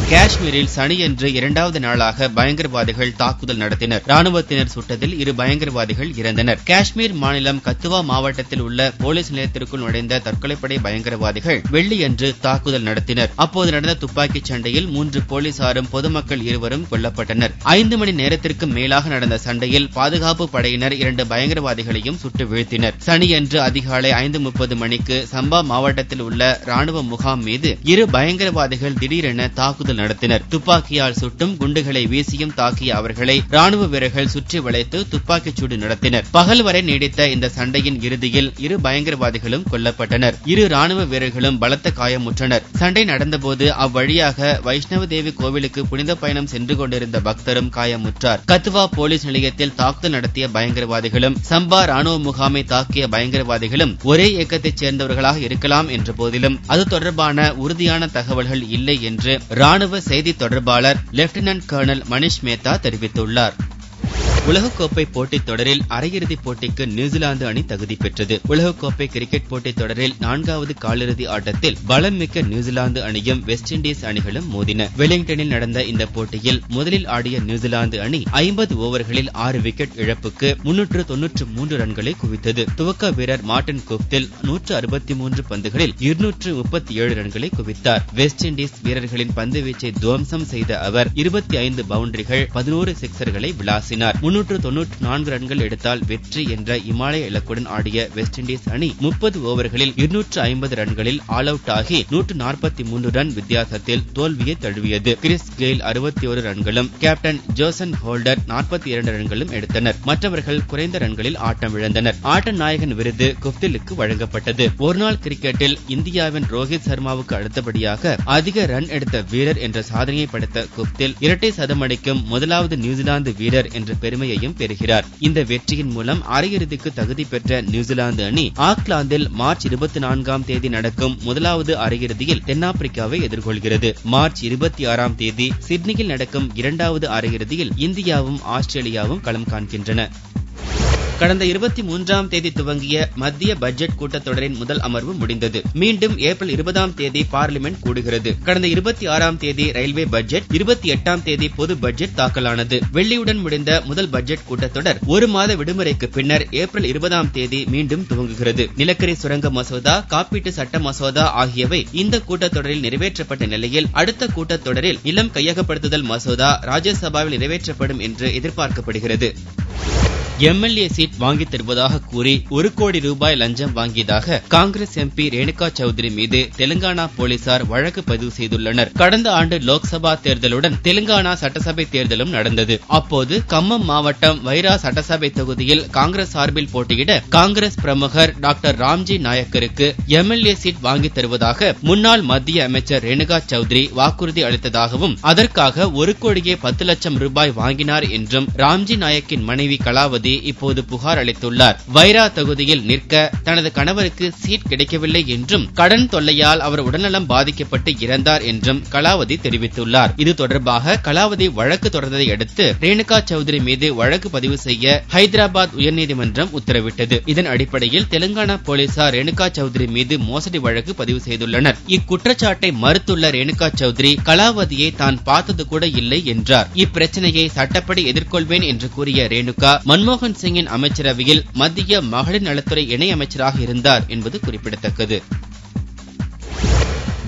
காஷ்மீரில் சனியன்று இரண்டாவது நாளாக பயங்கரவாதிகள் தாக்குதல் நடத்தினர். ராணுவத்தினர் சுட்டதில் 2 பயங்கரவாதிகள் இறந்தனர். காஷ்மீர் மாநிலம் கத்துவா மாவட்டத்தில் உள்ள போலீஸ் நிலையத்திற்குள் நுழைந்த தற்கொலைப்படை பயங்கரவாதிகள் வெள்ளியன்று தாக்குதல் நடத்தினர். அப்போது நடந்த துப்பாக்கிச் சண்டையில் 3 போலீசாரும் பொதுமக்கள் 2 கொல்லப்பட்டனர். 5 மணி நேரத்திற்கு மேலாக நடந்த சண்டையில் பாதுகாப்பு படையினர் 2 பயங்கரவாதிகளையும் சுட்டு வீழ்த்தினர். சனியன்று அதிகாலை 5:30 மணிக்கு சம்பா மாவட்டத்தில் உள்ள ராணுவ முகாம் மீது 2 பயங்கரவாதிகள் திடீரென தாக்குதல் நடத்தினர். துப்பாக்கியால் சுட்டும் குண்டுகளை வீசியும் தாக்கிய அவர்களை ராணுவ வீரர்கள் சுற்றி வளைத்து துப்பாக்கிச் சூடு நடத்தினர். பகல் வரை நீடித்த இந்த சண்டையின் இறுதியில் 2 பயங்கரவாதிகளும் கொல்லப்பட்டனர். 2 ராணுவ வீரர்களும் பலத்த காயமுற்றனர். சண்டை நடந்தபோது அவ்வழியாக வைஷ்ணவ தேவி கோவிலுக்கு புனித பயணம் சென்று கொண்டிருந்த பக்தரும் காயமுற்றார். கத்துவா போலீஸ் நிலையத்தில் தாக்குதல் நடத்திய பயங்கரவாதிகளும் சம்பா ராணுவ முகாமை தாக்கிய பயங்கரவாதிகளும் ஒரே இயக்கத்தைச் சேர்ந்தவர்களாக இருக்கலாம் என்ற போதிலும் அது தொடர்பான உறுதியான தகவல்கள் இல்லை என்று ராணுவ செய்தி தொடர்பாளர் லெப்டினன்ட் கர்னல் மனிஷ் மேத்தா தெரிவித்துள்ளார். உலகக்கோப்பை போட்டித் தொடரில் அரையிறுதிப் போட்டிக்கு நியூசிலாந்து அணி தகுதி பெற்றது. உலகக்கோப்பை கிரிக்கெட் போட்டித் தொடரில் 4வது காலிறுதி ஆட்டத்தில் பலம் மிக்க நியூசிலாந்து அணியும் வெஸ்ட் இண்டீஸ் அணிகளும் மோதின. வெலிங்டனில் நடந்த இந்த போட்டியில் முதலில் ஆடிய நியூசிலாந்து அணி 50 ஓவர்களில் 6 விக்கெட் இழப்புக்கு 393 ரன்களை குவித்தது. துவக்க வீரர் மார்டின் குப்தில் 163 பந்துகளில் 237 ரன்களை குவித்தார். வெஸ்ட் இண்டீஸ் வீரர்களின் பந்துவீச்சை துவம்சம் செய்த அவர் 25 பவுண்டரிகள் 11 சிக்சர்களை விளாசினார். 394 ரன்கள் எடுத்தால் வெற்றி என்ற இமாலய இலக்குடன் ஆடிய வெஸ்ட் இண்டீஸ் அணி 30 ஓவர்களில் 250 ரன்களில் ஆல் அவுட் ஆகி 143 ரன் வித்தியாசத்தில் தோல்வியை தழுவியது. கிறிஸ் கெயில் 61 ரன்களும் கேப்டன் ஜோசன் ஹோல்டர் 42 ரன்களும் எடுத்தனர். மற்றவர்கள் குறைந்த ரன்களில் ஆட்டமிழந்தனர். ஆட்ட நாயகன் விருது குப்திலுக்கு வழங்கப்பட்டது. ஒருநாள் கிரிக்கெட்டில் இந்தியாவின் ரோஹித் சர்மாவுக்கு அடுத்தபடியாக அதிக ரன் எடுத்த வீரர் என்ற சாதனையை படைத்த குப்தில் இரட்டை சதம் அடிக்கும் முதலாவது நியூசிலாந்து வீரர் என்ற பெருமையையும் பெறுகிறார். இந்த வெற்றியின் மூலம் அரையிறுதிக்கு தகுதி பெற்ற நியூசிலாந்து அணி ஆக்லாந்தில் மார்ச் 24ஆம் தேதி நடக்கும் முதலாவது அரையிறுதியில் தென்னாப்பிரிக்காவை எதிர்கொள்கிறது. மார்ச் 26ஆம் தேதி சிட்னியில் நடக்கும் 2வது அரையிறுதியில் இந்தியாவும் ஆஸ்திரேலியாவும் களம் காண்கின்றன. கடந்த 23ஆம் தேதி துவங்கிய மத்திய பட்ஜெட் கூட்டத்தொடரின் முதல் அமர்வு முடிந்தது. மீண்டும் ஏப்ரல் 20ஆம் தேதி பார்லிமெண்ட் கூடுகிறது. கடந்த 26ஆம் தேதி ரயில்வே பட்ஜெட், 28ஆம் தேதி பொது பட்ஜெட் தாக்கலானது. வெள்ளியுடன் முடிந்த முதல் பட்ஜெட் கூட்டத்தொடர் 1 மாத விடுமுறைக்கு பின்னர் ஏப்ரல் 20ஆம் தேதி மீண்டும் துவங்குகிறது. நிலக்கரி சுரங்க மசோதா, காப்பீட்டு சட்ட மசோதா ஆகியவை இந்த கூட்டத்தொடரில் நிறைவேற்றப்பட்ட நிலையில் அடுத்த கூட்டத்தொடரில் நிலம் கையகப்படுத்துதல் மசோதா ராஜ்யசபாவில் நிறைவேற்றப்படும் என்று எதிர்பார்க்கப்படுகிறது. எம்எல்ஏ சீட் வாங்கித் தருவதாக கூறி 1 கோடி ரூபாய் லஞ்சம் வாங்கியதாக காங்கிரஸ் எம்பி ரேணுகா சௌத்ரி மீது தெலுங்கானா போலீசார் வழக்கு பதிவு செய்துள்ளனர். கடந்த ஆண்டு லோக்சபா தேர்தலுடன் தெலுங்கானா சட்டசபை தேர்தலும் நடந்தது. அப்போது கம்மம் மாவட்டம் வைரா சட்டசபை தொகுதியில் காங்கிரஸ் சார்பில் போட்டியிட காங்கிரஸ் பிரமுகர் டாக்டர் ராம்ஜி நாயக்கருக்கு எம்எல்ஏ சீட் வாங்கித் தருவதாக முன்னாள் மத்திய அமைச்சர் ரேணுகா சௌத்ரி வாக்குறுதி அளித்ததாகவும் அதற்காக 1 கோடியே 10 லட்சம் ரூபாய் வாங்கினார் என்றும் ராம்ஜி நாயக்கின் மனைவி கலாவதி இப்போது புகார் அளித்துள்ளார். வைரா தொகுதியில் நிற்க தனது கணவருக்கு சீட் கிடைக்கவில்லை என்றும் கடன் தொல்லையால் அவர் உடல்நலம் பாதிக்கப்பட்டு இறந்தார் என்றும் கலாவதி தெரிவித்துள்ளார். இது தொடர்பாக கலாவதி வழக்கு தொடர்ந்ததை அடுத்து ரேணுகா சௌத்ரி மீது வழக்கு பதிவு செய்ய ஹைதராபாத் உயர்நீதிமன்றம் உத்தரவிட்டது. இதன் அடிப்படையில் தெலுங்கானா போலீசார் ரேணுகா சௌத்ரி மீது மோசடி வழக்கு பதிவு செய்துள்ளனர். இக்குற்றச்சாட்டை மறுத்துள்ள ரேணுகா சௌத்ரி கலாவதியை தான் பார்த்தது கூட இல்லை என்றார். இப்பிரச்சனையை சட்டப்படி எதிர்கொள்வேன் என்று கூறிய ரேணுகா மன்மோகன் சிங்கின் அமைச்சரவையில் மத்திய மகளிர் நலத்துறை இணை அமைச்சராக இருந்தார் என்பது குறிப்பிடத்தக்கது.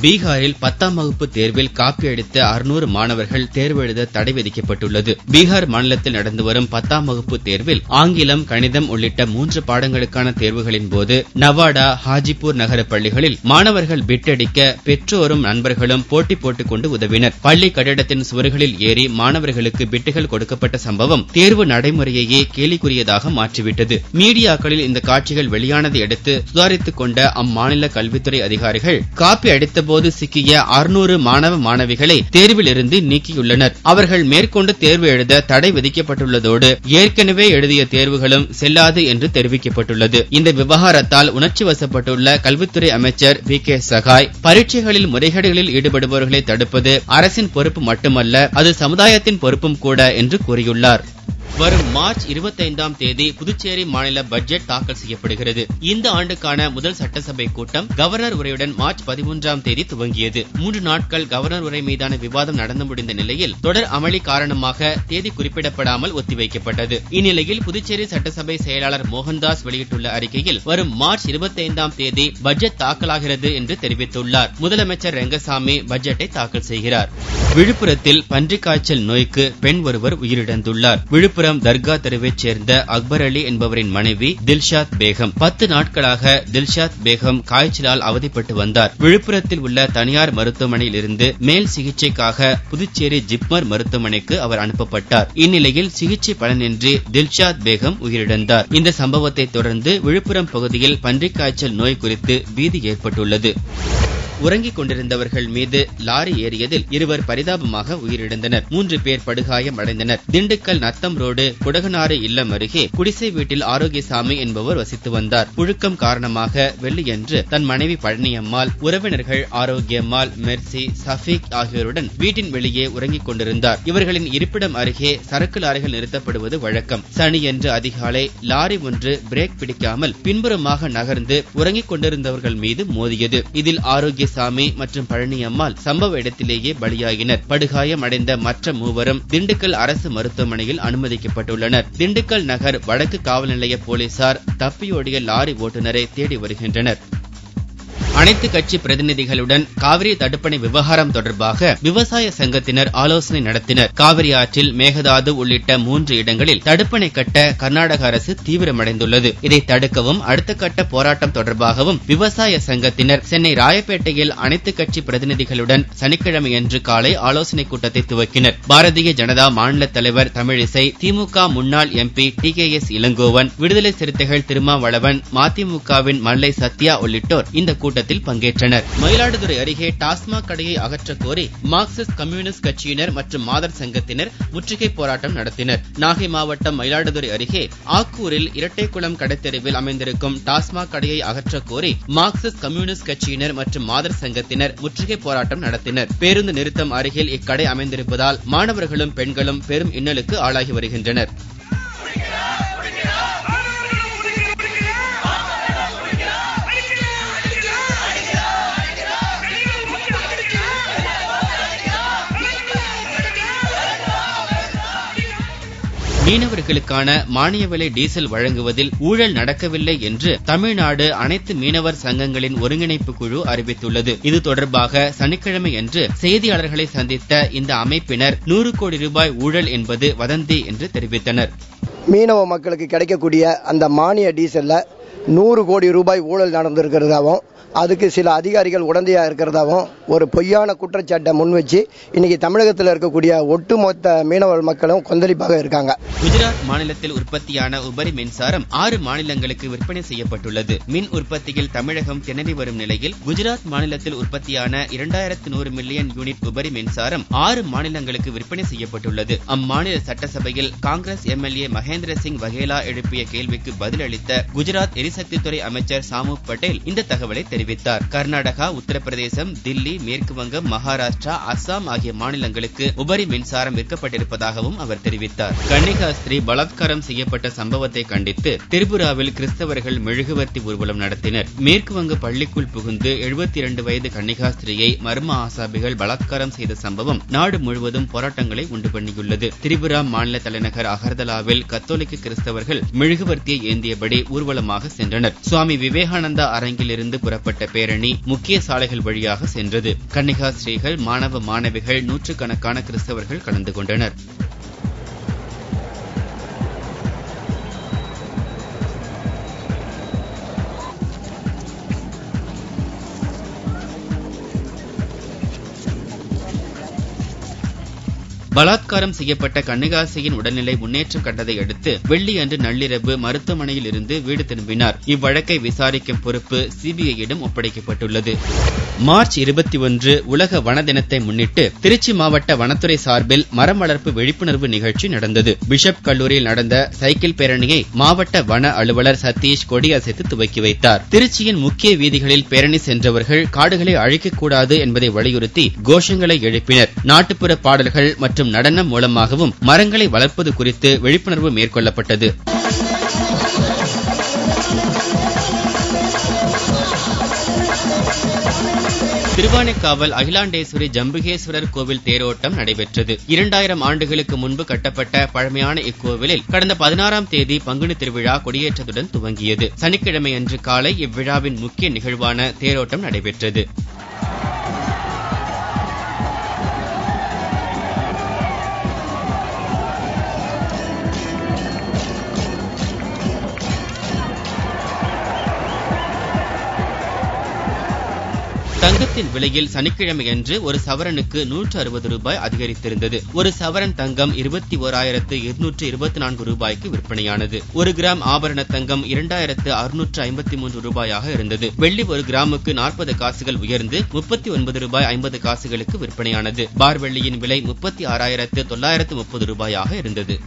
பீகாரில் 10ஆம் வகுப்பு தேர்வில் காப்பி அடித்த 600 மாணவர்கள் தேர்வு எழுத தடை விதிக்கப்பட்டுள்ளது. பீகார் மாநிலத்தில் நடந்து வரும் 10ஆம் வகுப்பு தேர்வில் ஆங்கிலம், கணிதம் உள்ளிட்ட 3 பாடங்களுக்கான தேர்வுகளின் போது நவாடா, ஹாஜிப்பூர் நகர பள்ளிகளில் மாணவர்கள் பிட்டடிக்க பெற்றோரும் நண்பர்களும் போட்டி போட்டுக் கொண்டு உதவினர். பள்ளி கட்டிடத்தின் சுவர்களில் ஏறி மாணவர்களுக்கு பிட்டுகள் கொடுக்கப்பட்ட சம்பவம் தேர்வு நடைமுறையையே கேலிக்குரியதாக மாற்றிவிட்டது. மீடியாக்களில் இந்த காட்சிகள் வெளியானதை அடுத்து சுதாரித்துக் கொண்ட அம்மாநில கல்வித்துறை அதிகாரிகள் காப்பி அடித்த போது சிக்கிய 600 மாணவ மாணவிகளை தேர்வில் இருந்து நீக்கியுள்ளனர். அவர்கள் மேற்கொண்டு தேர்வு எழுத தடை விதிக்கப்பட்டுள்ளதோடு ஏற்கனவே எழுதிய தேர்வுகளும் செல்லாது என்று தெரிவிக்கப்பட்டுள்ளது. இந்த விவகாரத்தால் உணர்ச்சி வசப்பட்டுள்ள கல்வித்துறை அமைச்சர் வி.கே. சகாய் பரீட்சைகளில் முறைகேடுகளில் ஈடுபடுபவர்களை தடுப்பது அரசின் பொறுப்பு மட்டுமல்ல, அது சமுதாயத்தின் பொறுப்பும் கூட என்று கூறியுள்ளார். வரும் மார்ச் 25ஆம் தேதி புதுச்சேரி மாநில பட்ஜெட் தாக்கல் செய்யப்படுகிறது. இந்த ஆண்டுக்கான முதல் சட்டசபை கூட்டம் கவர்னர் உரையுடன் மார்ச் 13ஆம் தேதி துவங்கியது. 3 நாட்கள் கவர்னர் உரை மீதான விவாதம் நடந்து முடிந்த நிலையில் தொடர் அமளி காரணமாக தேதி குறிப்பிடப்படாமல் ஒத்திவைக்கப்பட்டது. இந்நிலையில் புதுச்சேரி சட்டசபை செயலாளர் மோகன்தாஸ் வெளியிட்டுள்ள அறிக்கையில் வரும் மார்ச் 25ஆம் தேதி பட்ஜெட் தாக்கலாகிறது என்று தெரிவித்துள்ளார். முதலமைச்சர் ரெங்கசாமி பட்ஜெட்டை தாக்கல் செய்கிறார். விழுப்புரத்தில் பன்றிக் காய்ச்சல் நோய்க்கு பெண் ஒருவர் உயிரிழந்துள்ளார். விழுப்புரம் தர்கா தெருவைச் சேர்ந்த அக்பர் அலி என்பவரின் மனைவி தில்ஷாத் பேகம் 10 நாட்களாக தில்ஷாத் பேகம் காய்ச்சலால் அவதிப்பட்டு வந்தார். விழுப்புரத்தில் உள்ள தனியார் மருத்துவமனையில் இருந்து மேல் சிகிச்சைக்காக புதுச்சேரி ஜிப்மர் மருத்துவமனைக்கு அவர் அனுப்பப்பட்டார். இந்நிலையில் சிகிச்சை பலனின்றி தில்ஷாத் பேகம் உயிரிழந்தார். இந்த சம்பவத்தை தொடர்ந்து விழுப்புரம் பகுதியில் பன்றிக் காய்ச்சல் நோய் குறித்து பீதி ஏற்பட்டுள்ளது. உறங்கிக் கொண்டிருந்தவர்கள் மீது லாரி ஏறியதில் 2 பரிதாபமாக உயிரிழந்தனர். 3 பேர் படுகாயம் அடைந்தனர். திண்டுக்கல் நத்தம் ரோடு குடகனாறு இல்லம் அருகே குடிசை வீட்டில் ஆரோக்கியசாமி என்பவர் வசித்து வந்தார். புழுக்கம் காரணமாக வெள்ளியன்று தன் மனைவி பழனியம்மாள், உறவினர்கள் ஆரோக்கியம்மாள், மெர்சி, சஃபீக் ஆகியோருடன் வீட்டின் வெளியே உறங்கிக் கொண்டிருந்தார். இவர்களின் இருப்பிடம் அருகே சரக்கு லாரிகள் நிறுத்தப்படுவது வழக்கம். சனியன்று அதிகாலை லாரி ஒன்று பிரேக் பிடிக்காமல் பின்புறமாக நகர்ந்து உறங்கிக் கொண்டிருந்தவர்கள் மீது மோதியது. இதில் ஆரோக்கிய சாமி மற்றும் பழனியம்மாள் சம்பவ இடத்திலேயே பலியாகினர். படுகாயம் அடைந்த மற்ற 3வரும் திண்டுக்கல் அரசு மருத்துவமனையில் அனுமதிக்கப்பட்டுள்ளனர். திண்டுக்கல் நகர் வடக்கு காவல் நிலைய போலீசார் தப்பியோடிய லாரி ஓட்டுநரை தேடி வருகின்றனர். அனைத்து கட்சி பிரதிநிதிகளுடன் காவிரி தடுப்பணை விவகாரம் தொடர்பாக விவசாய சங்கத்தினர் ஆலோசனை நடத்தினர். காவிரி ஆற்றில் மேகதாது உள்ளிட்ட 3 இடங்களில் தடுப்பணை கட்ட கர்நாடக அரசு தீவிரமடைந்துள்ளது. இதை தடுக்கவும் அடுத்த கட்ட போராட்டம் தொடர்பாகவும் விவசாய சங்கத்தினர் சென்னை ராயப்பேட்டையில் அனைத்து கட்சி பிரதிநிதிகளுடன் சனிக்கிழமையன்று காலை ஆலோசனை கூட்டத்தை துவக்கினர். பாரதிய ஜனதா மாநில தலைவர் தமிழிசை, திமுக முன்னாள் MP TKS இளங்கோவன், விடுதலை சிறுத்தைகள் திருமாவளவன், மதிமுகவின் மல்லை சத்யா உள்ளிட்டோர் இந்த கூட்டத்தில் பங்கேற்றனர். மயிலாடுதுறை அருகே டாஸ்மாக் கடையை அகற்றக் கோரி மார்க்சிஸ்ட் கம்யூனிஸ்ட் கட்சியினர் மற்றும் மாதர் சங்கத்தினர் முற்றுகை போராட்டம் நடத்தினர். நாகை மாவட்டம் மயிலாடுதுறை அருகே ஆக்கூரில் இரட்டைக்குளம் கடைத்தெருவில் அமைந்திருக்கும் டாஸ்மாக் கடையை அகற்றக் கோரி மார்க்சிஸ்ட் கம்யூனிஸ்ட் கட்சியினர் மற்றும் மாதர் சங்கத்தினர் முற்றுகை போராட்டம் நடத்தினர். பேருந்து நிறுத்தம் அருகில் இக்கடை அமைந்திருப்பதால் மாணவர்களும் பெண்களும் பெரும் இன்னலுக்கு ஆளாகி வருகின்றனர். மீனவர்களுக்கான மானிய விலை டீசல் வழங்குவதில் ஊழல் நடக்கவில்லை என்று தமிழ்நாடு அனைத்து மீனவர் சங்கங்களின் ஒருங்கிணைப்பு குழு அறிவித்துள்ளது. இது தொடர்பாக சனிக்கிழமையன்று செய்தியாளர்களை சந்தித்த இந்த அமைப்பினர் 100 கோடி ரூபாய் ஊழல் என்பது வதந்தி என்று தெரிவித்தனர். மீனவ மக்களுக்கு கிடைக்கக்கூடிய அந்த மானிய டீசல்ல 100 கோடி ரூபாய் ஊழல் நடந்திருக்கிறதாவும், அதுக்கு சில அதிகாரிகள் உடந்தையா இருக்கிறதாவும் ஒரு பொய்யான குற்றச்சாட்டை முன்வச்சு இன்னைக்கு தமிழகத்தில் இருக்கக்கூடிய ஒட்டுமொத்த மீனவர் மக்களும் கொந்தளிப்பாக இருக்காங்க. குஜராத் மாநிலத்தில் உற்பத்தியான உபரி மின்சாரம் 6 மாநிலங்களுக்கு விற்பனை செய்யப்பட்டுள்ளது. மின் உற்பத்தியில் தமிழகம் திணறி வரும் நிலையில் குஜராத் மாநிலத்தில் உற்பத்தியான 2100 மில்லியன் யூனிட் உபரி மின்சாரம் 6 மாநிலங்களுக்கு விற்பனை செய்யப்பட்டுள்ளது. அம்மாநில சட்டசபையில் காங்கிரஸ் MLA மகேந்திர சிங் வகேலா எழுப்பிய கேள்விக்கு பதிலளித்த குஜராத் எரிசக்தித்துறை அமைச்சர் சாமு பட்டேல் இந்த தகவலை தெரிவித்தார். கர்நாடகா, உத்தரப்பிரதேசம், தில்லி, மேற்கு வங்கம், மகாராஷ்டிரா, அஸ்ஸாம் ஆகிய மாநிலங்களுக்கு உபரி மின்சாரம் விற்கப்பட்டிருப்பதாகவும் அவர் தெரிவித்தார். கன்னிகாஸ்திரி பலாத்காரம் செய்யப்பட்ட சம்பவத்தை கண்டித்து திரிபுராவில் கிறிஸ்தவர்கள் மெழுகுவர்த்தி ஊர்வலம் நடத்தினர். மேற்கு வங்க பள்ளிக்குள் புகுந்து 72 வயது கன்னிகாஸ்திரியை மர்ம ஆசாபிகள் பலாத்காரம் செய்த சம்பவம் நாடு முழுவதும் போராட்டங்களை உண்டு பண்ணியுள்ளது. திரிபுரா மாநில தலைநகர் அகர்தலாவில் கத்தோலிக்க கிறிஸ்தவர்கள் மெழுகுவர்த்தியை ஏந்தியபடி ஊர்வலமாக சென்றனர். சுவாமி விவேகானந்தா அரங்கில் இருந்து புறப்பட்ட பேரணி முக்கிய சாலைகள் வழியாக சென்றது. கன்னிகாஸ்திரீகள், மாணவ மாணவிகள், நூற்றுக்கணக்கான கிறிஸ்தவர்கள் கலந்து கொண்டனர். பலாத்காரம் செய்யப்பட்ட கன்னிகாசியின் உடல்நிலை முன்னேற்றம் கண்டதை அடுத்து வெள்ளியன்று நள்ளிரவு மருத்துவமனையில் இருந்து வீடு திரும்பினார். இவ்வழக்கை விசாரிக்கும் பொறுப்பு CBI-யிடம் ஒப்படைக்கப்பட்டுள்ளது. மார்ச் 21 உலக வன தினத்தை முன்னிட்டு திருச்சி மாவட்ட வனத்துறை சார்பில் மரம் வளர்ப்பு விழிப்புணர்வு நிகழ்ச்சி நடந்தது. பிஷப் கல்லூரியில் நடந்த சைக்கிள் பேரணியை மாவட்ட வன அலுவலர் சதீஷ் கொடியசைத்து துவக்கி வைத்தார். திருச்சியின் முக்கிய வீதிகளில் பேரணி சென்றவர்கள் காடுகளை அழிக்கக்கூடாது என்பதை வலியுறுத்தி கோஷங்களை எழுப்பினர். நாட்டுப்புற பாடல்கள் மற்றும் மற்றும் நடனம் மூலமாகவும் மரங்களை வளர்ப்பது குறித்து விழிப்புணர்வு மேற்கொள்ளப்பட்டது. திருவானைக்காவல் அகிலாண்டேஸ்வரி ஜம்புகேஸ்வரர் கோவில் தேரோட்டம் நடைபெற்றது. 2000 ஆண்டுகளுக்கு முன்பு கட்டப்பட்ட பழமையான இக்கோவிலில் கடந்த 16ஆம் தேதி பங்குனி திருவிழா கொடியேற்றத்துடன் துவங்கியது. சனிக்கிழமையன்று காலை இவ்விழாவின் முக்கிய நிகழ்வான தேரோட்டம் நடைபெற்றது. தங்கத்தின் விலையில் சனிக்கிழமையன்று ஒரு சவரனுக்கு 160 ரூபாய் அதிகரித்திருந்தது. ஒரு சவரன் தங்கம் 21,224 ரூபாய்க்கு விற்பனையானது. 1 கிராம் ஆபரண தங்கம் 2,653 ரூபாயாக இருந்தது. வெள்ளி 1 கிராமுக்கு 40 காசுகள் உயர்ந்து 39 ரூபாய் 50 காசுகளுக்கு விற்பனையானது. பார் வெள்ளியின் விலை 36,930 ரூபாயாக இருந்தது.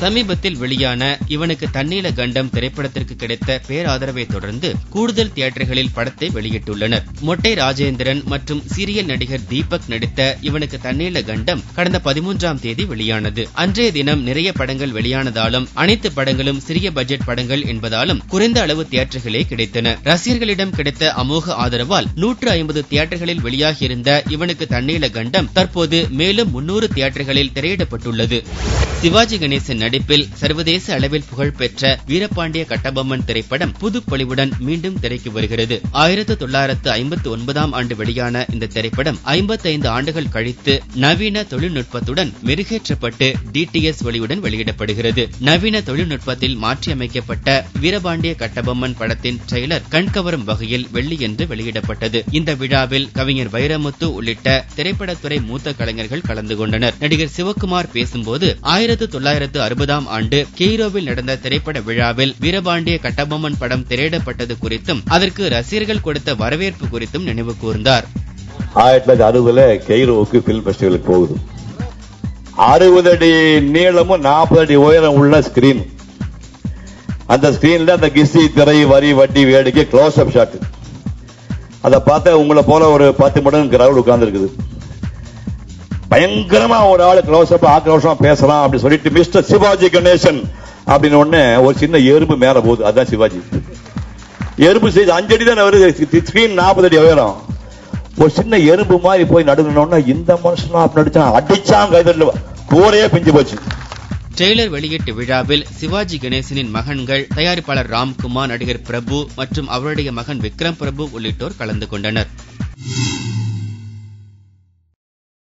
சமீபத்தில் வெளியான இவனுக்கு தண்ணீல கண்டம் திரைப்படத்திற்கு கிடைத்த பேராதரவை தொடர்ந்து கூடுதல் தியேட்டர்களில் படத்தை வெளியிட்டுள்ளனர். மொட்டை ராஜேந்திரன் மற்றும் சீரியல் நடிகர் தீபக் நடித்த இவனுக்கு தண்ணீல கண்டம் கடந்த 13ஆம் தேதி வெளியானது. அன்றைய தினம் நிறைய படங்கள் வெளியானதாலும் அனைத்து படங்களும் சிறிய பட்ஜெட் படங்கள் என்பதாலும் குறைந்த அளவு தியேட்டர்களே கிடைத்தன. ரசிகர்களிடம் கிடைத்த அமோக ஆதரவால் 150 தியேட்டர்களில் வெளியாகியிருந்த இவனுக்கு தண்ணீல கண்டம் தற்போது மேலும் 300 தியேட்டர்களில் திரையிடப்பட்டுள்ளது. சிவாஜி கணேசன் நடிப்பில் சர்வதேச அளவில் புகழ்பெற்ற வீரபாண்டிய கட்டபொம்மன் திரைப்படம் புதுப்பொலிவுடன் மீண்டும் திரைக்கு வருகிறது. 1959ஆம் ஆண்டு வெளியான இந்த திரைப்படம் 55 ஆண்டுகள் கழித்து நவீன தொழில்நுட்பத்துடன் மெருகேற்றப்பட்டு DTS ஒளியுடன் வெளியிடப்படுகிறது. நவீன தொழில்நுட்பத்தில் மாற்றியமைக்கப்பட்ட வீரபாண்டிய கட்டபொம்மன் படத்தின் ட்ரெய்லர் கண்கவரும் வகையில் வெள்ளியன்று வெளியிடப்பட்டது. இந்த விழாவில் கவிஞர் வைரமுத்து உள்ளிட்ட திரைப்படத்துறை மூத்த கலைஞர்கள் கலந்து கொண்டனர். நடிகர் சிவகுமார் பேசும்போது 1960ஆம் ஆண்டு கெய்ரோவில் நடந்த திரைப்பட விழாவில் வீரபாண்டிய கட்டபொம்மன் படம் திரையிடப்பட்டது குறித்தும் அதற்கு ரசிகர்கள் கொடுத்த வரவேற்பு குறித்தும் நினைவு கூர்ந்தார். 1960 கெய்ரோவுக்கு பிலிம் ஃபெஸ்டிவலுக்கு போகுது. 60 அடி நீளமும் 40 அடி உயரம் உள்ள ஸ்கிரீன். அந்த ஸ்கிரீன்ல அந்த கிசி திரை வரி வட்டி வேடிக்கை க்ளோஸ் அப் ஷாட். அதை பார்த்தா உங்களை போல ஒரு 10 மடங்கு கிரவுட் உட்கார்ந்து இருக்குது. பயங்கரமா ஒரு ஆளு க்ளோஸ் அப் ஆக்ரோஷமா பேசலாம் அப்படி சொல்லிட்டு மிஸ்டர் சிவாஜி கணேசன் அப்படின்னு ஒண்ணு ஒரு சின்ன எறும்பு மேல போகுது. அதுதான் சிவாஜி. எறும்பு செய்து 5 அடி தான் வருது. ஸ்கிரீன் 40 அடி உயரம். ஒரு சின்ன எறும்பு மாதிரி போய் நடுங்கணும்னா இந்த மனுஷனா நடிச்சா அடிச்சான் கைதல்ல கூரையே பிஞ்சு போச்சு. ட்ரெய்லர் வெளியீட்டு விழாவில் சிவாஜி கணேசனின் மகன்கள் தயாரிப்பாளர் ராம்குமார், நடிகர் பிரபு மற்றும் அவருடைய மகன் விக்ரம் பிரபு உள்ளிட்டோர் கலந்து கொண்டனர்.